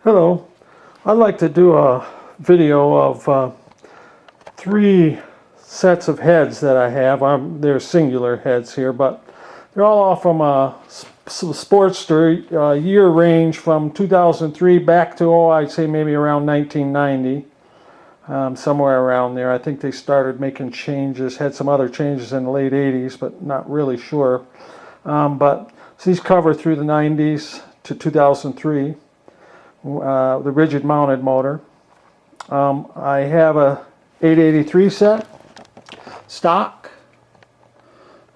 Hello, I'd like to do a video of three sets of heads that I have. They're singular heads here, but they're all from a Sportster year range from 2003 back to, I'd say maybe around 1990. Somewhere around there. I think they started making changes, had some other changes in the late 80s, but not really sure. But these cover through the 90s to 2003. The rigid mounted motor. I have a 883 set stock.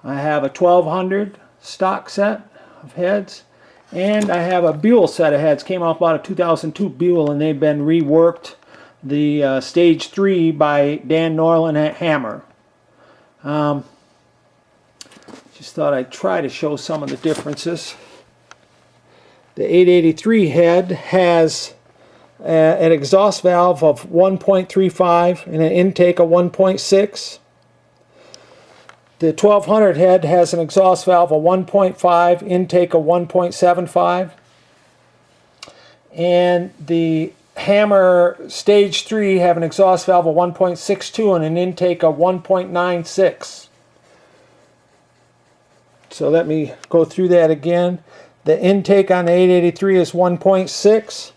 I have a 1200 stock set of heads, and I have a Buell set of heads. Came out about a 2002 Buell, and they've been reworked. The Stage 3 by Dan Norland at Hammer. Just thought I'd try to show some of the differences. The 883 head has an exhaust valve of 1.35 and an intake of 1.6. The 1200 head has an exhaust valve of 1.5, intake of 1.75. And the Hammer Stage 3 have an exhaust valve of 1.62 and an intake of 1.96. So let me go through that again. The intake on the 883 is 1.6.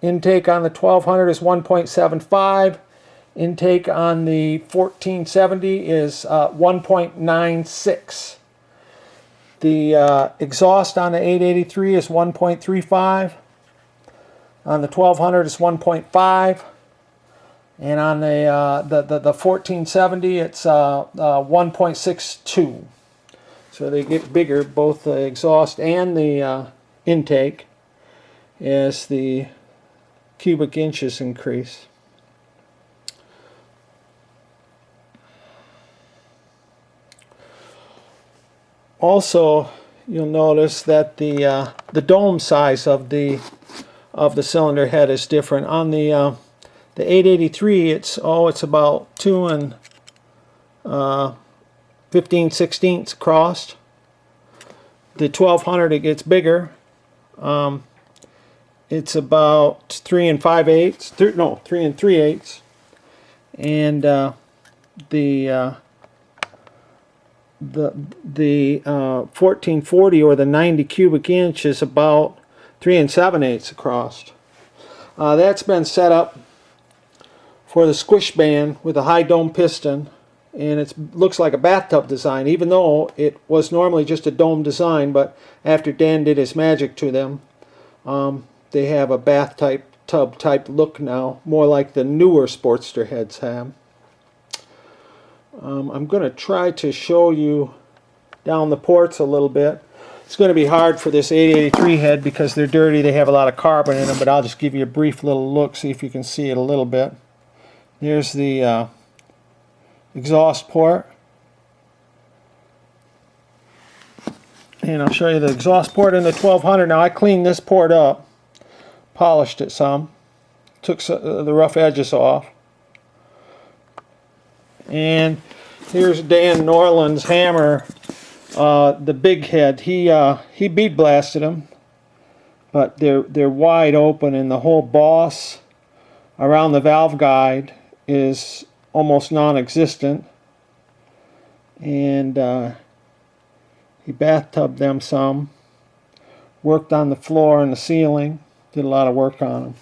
Intake on the 1200 is 1.75. Intake on the 1470 is 1.96. The exhaust on the 883 is 1.35. On the 1200 is 1.5. And on the 1470 it's 1.62. So they get bigger, both the exhaust and the intake, as the cubic inches increase. Also, you'll notice that the dome size of the cylinder head is different. On the 883, it's about 2 and 15/16 across. The 1200, it gets bigger. It's about 3 and 5/8. 3 and 3/8. And the 1440 or the 90 cubic inch is about 3 and 7/8 across. That's been set up for the squish band with a high dome piston. And it looks like a bathtub design, even though it was normally just a dome design. But after Dan did his magic to them, they have a bathtub type look now, more like the newer Sportster heads have. I'm going to try to show you down the ports a little bit. It's going to be hard for this 883 head because they're dirty. They have a lot of carbon in them, but I'll just give you a brief little look, see if you can see it a little bit. Here's the exhaust port, and I'll show you the exhaust port in the 1200. Now I cleaned this port up, polished it some, took the rough edges off, and here's Dan Norland's Hammer, the big head. He bead blasted them, but they're wide open, and the whole boss around the valve guide is almost non-existent, and he bathtubed them some, worked on the floor and the ceiling, did a lot of work on them.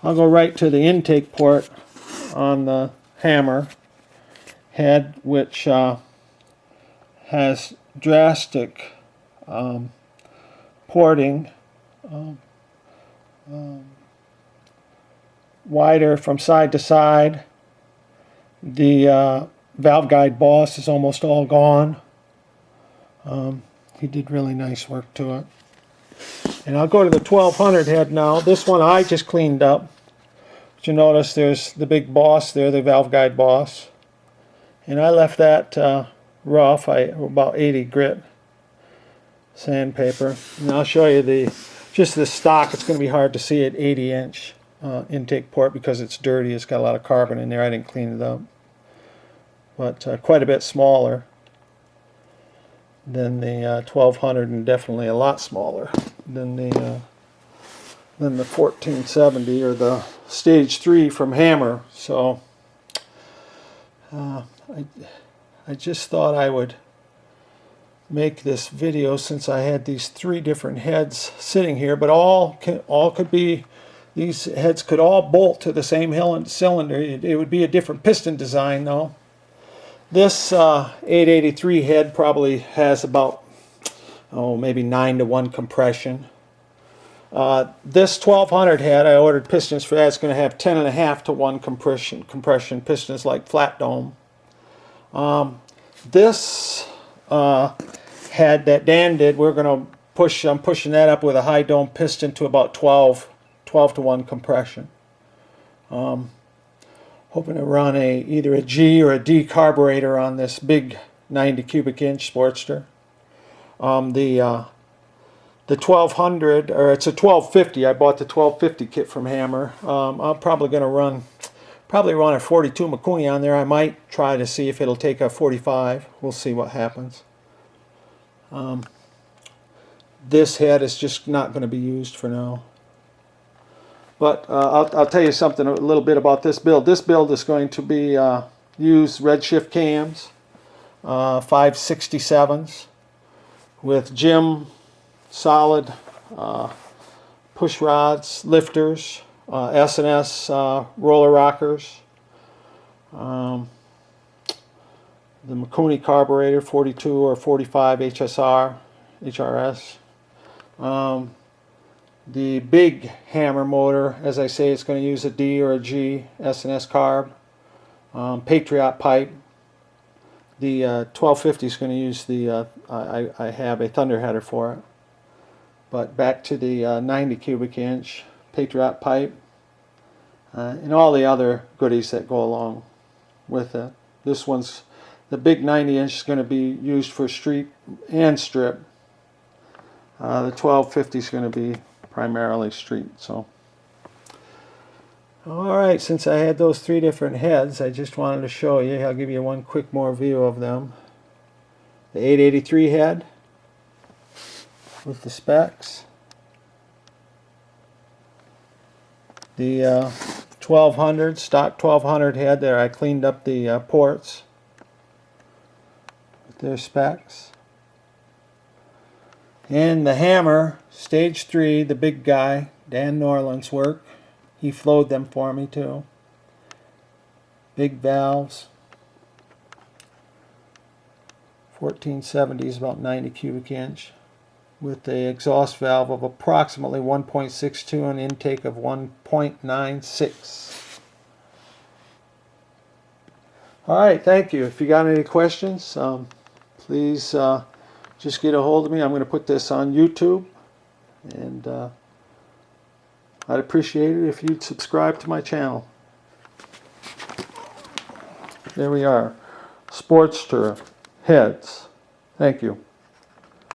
I'll go right to the intake port on the Hammer head, which has drastic porting, wider from side to side. The valve guide boss is almost all gone. He did really nice work to it. And I'll go to the 1200 head now. This one I just cleaned up. But you notice there's the big boss there, the valve guide boss. And I left that rough, about 80 grit sandpaper. And I'll show you just the stock. It's going to be hard to see at 80-inch. Intake port because it's dirty. It's got a lot of carbon in there. I didn't clean it up, but quite a bit smaller than the 1200, and definitely a lot smaller than the than the 1470 or the Stage 3 from Hammer. So I just thought I would make this video since I had these three different heads sitting here, but all could be, these heads could all bolt to the same cylinder. It would be a different piston design though. This 883 head probably has about, maybe 9-to-1 compression. This 1200 head, I ordered pistons for that. It's going to have 10.5-to-1 compression pistons like flat dome. This head that Dan did, we're going to push. I'm pushing that up with a high dome piston to about 12-to-1 compression. Hoping to run either a G or a D carburetor on this big 90 cubic inch Sportster. The 1200, or it's a 1250. I bought the 1250 kit from Hammer. I'm probably going to run a 42 Mikuni on there. I might try to see if it'll take a 45. We'll see what happens. This head is just not going to be used for now. But I'll tell you something a little bit about this build. This build is going to be use redshift cams, 567s with Jim solid push rods, lifters, S&S roller rockers, the Mikuni carburetor 42 or 45 HRS. The big Hammer motor, as I say, it's going to use a D or a G S&S carb. Patriot pipe. The 1250 is going to use the, I have a Thunder header for it. But back to the 90 cubic inch Patriot pipe and all the other goodies that go along with it. This one's, the big 90 inch is going to be used for street and strip. The 1250 is going to be primarily street. So, alright, since I had those three different heads, I just wanted to show you. I'll give you one quick more view of them. The 883 head with the specs. The 1200, stock 1200 head there. I cleaned up the ports with their specs. And the Hammer Stage 3, the big guy, Dan Norland's work. He flowed them for me too. Big valves. 1470 is about 90 cubic inch, with the exhaust valve of approximately 1.62 and intake of 1.96. Alright, thank you. If you got any questions, please just get a hold of me. I'm going to put this on YouTube, and I'd appreciate it if you'd subscribe to my channel. There we are. Sportster heads. Thank you.